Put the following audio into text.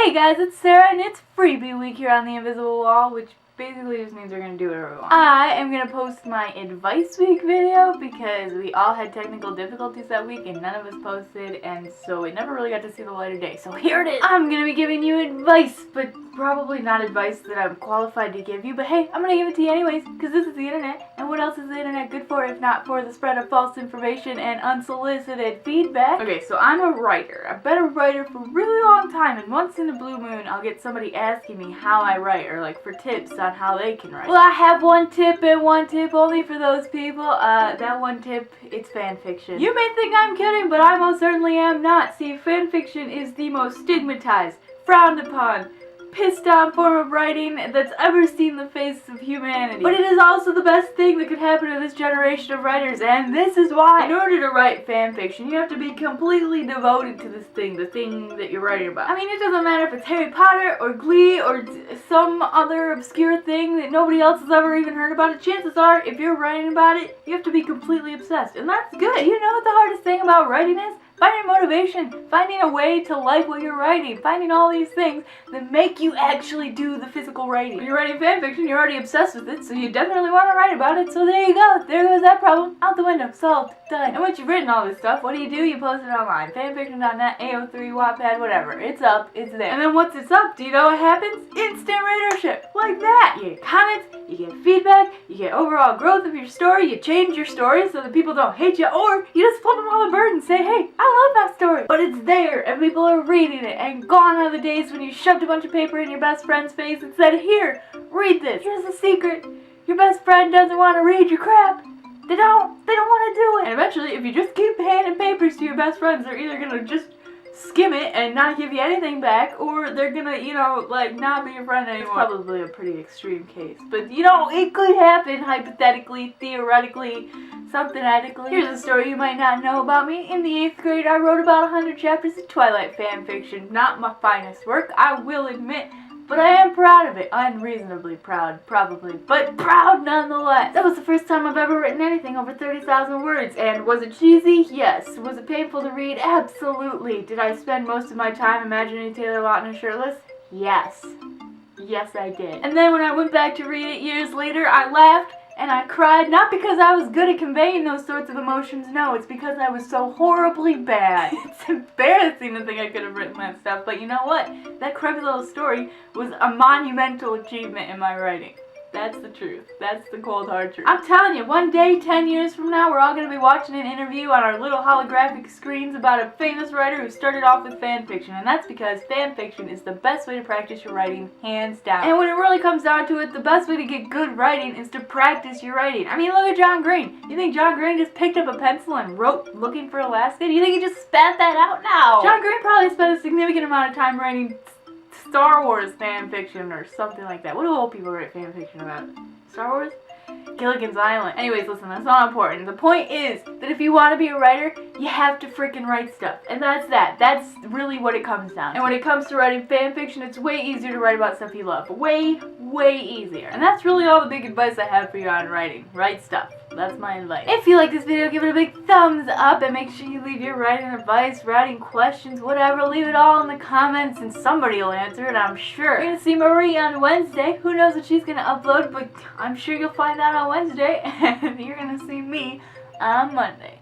Hey guys, it's Sarah and it's Freebie Week here on the Invisible Wall, which basically just means we're going to do whatever we want. I am going to post my Advice Week video because we all had technical difficulties that week and none of us posted, and so it never really got to see the light of day. So here it is. I'm going to be giving you advice, but probably not advice that I'm qualified to give you, but hey, I'm going to give it to you anyways because this is the internet, and what else is the internet good for if not for the spread of false information and unsolicited feedback? Okay, so I'm a writer. I've been a writer for a really long time, and once in a blue moon I'll get somebody asking me how I write or like for tips on how they can write. Well, I have one tip and one tip only for those people. That one tip, it's fanfiction. You may think I'm kidding, but I most certainly am not. See, fanfiction is the most stigmatized, frowned upon, pissed on form of writing that's ever seen the face of humanity. But it is also the best thing that could happen to this generation of writers, and this is why. In order to write fanfiction, you have to be completely devoted to this thing, the thing that you're writing about. I mean, it doesn't matter if it's Harry Potter or Glee or some other obscure thing that nobody else has ever even heard about it. Chances are, if you're writing about it, you have to be completely obsessed, and that's good. You know what the hardest thing about writing is? Finding motivation, finding a way to like what you're writing, finding all these things that make you actually do the physical writing. When you're writing fanfiction, you're already obsessed with it, so you definitely want to write about it, so there you go. There goes that problem. Out the window. Solved. Done. And once you've written all this stuff, what do? You post it online. Fanfiction.net, AO3, Wattpad, whatever. It's up. It's there. And then once it's up, do you know what happens? Instant readership. Like that. You get comments, you get feedback, you get overall growth of your story, you change your story so that people don't hate you, or you just flip them all the bird and say, hey, I love that story. But it's there, and people are reading it, and gone are the days when you shoved a bunch of paper in your best friend's face and said, here, read this. Here's the secret. Your best friend doesn't want to read your crap. They don't want to do it. And eventually, if you just keep handing papers to your best friends, they're either going to just skim it and not give you anything back, or they're gonna, like, not be your friend anymore. It's probably a pretty extreme case, but, it could happen, hypothetically, theoretically, something ethically. Here's a story you might not know about me. In the 8th grade, I wrote about 100 chapters of Twilight fanfiction. Not my finest work, I will admit, but I am proud of it. Unreasonably proud, probably, but proud nonetheless. That was the first time I've ever written anything over 30,000 words, and was it cheesy? Yes. Was it painful to read? Absolutely. Did I spend most of my time imagining Taylor Lautner shirtless? Yes. Yes, I did. And then when I went back to read it years later, I laughed and I cried, not because I was good at conveying those sorts of emotions, no, it's because I was so horribly bad. It's embarrassing to think I could have written that stuff, but you know what? That crappy little story was a monumental achievement in my writing. That's the truth. That's the cold hard truth. I'm telling you, one day, 10 years from now, we're all going to be watching an interview on our little holographic screens about a famous writer who started off with fanfiction, and that's because fanfiction is the best way to practice your writing, hands down. And when it really comes down to it, the best way to get good writing is to practice your writing. I mean, look at John Green. You think John Green just picked up a pencil and wrote Looking for Alaska? Do you think he just spat that out? No. John Green probably spent a significant amount of time writing Star Wars fanfiction or something like that. What do old people write fanfiction about? Star Wars? Gilligan's Island. Anyways, listen, that's not important. The point is that if you want to be a writer, you have to freaking write stuff. And that's that. That's really what it comes down to. And when it comes to writing fanfiction, it's way easier to write about stuff you love. Way, way easier. And that's really all the big advice I have for you on writing. Write stuff. That's my advice. If you like this video, give it a big thumbs up and make sure you leave your writing advice, writing questions, whatever. Leave it all in the comments and somebody will answer it, I'm sure. You're gonna see Marie on Wednesday. Who knows what she's gonna upload, but I'm sure you'll find out on Wednesday. And you're gonna see me on Monday.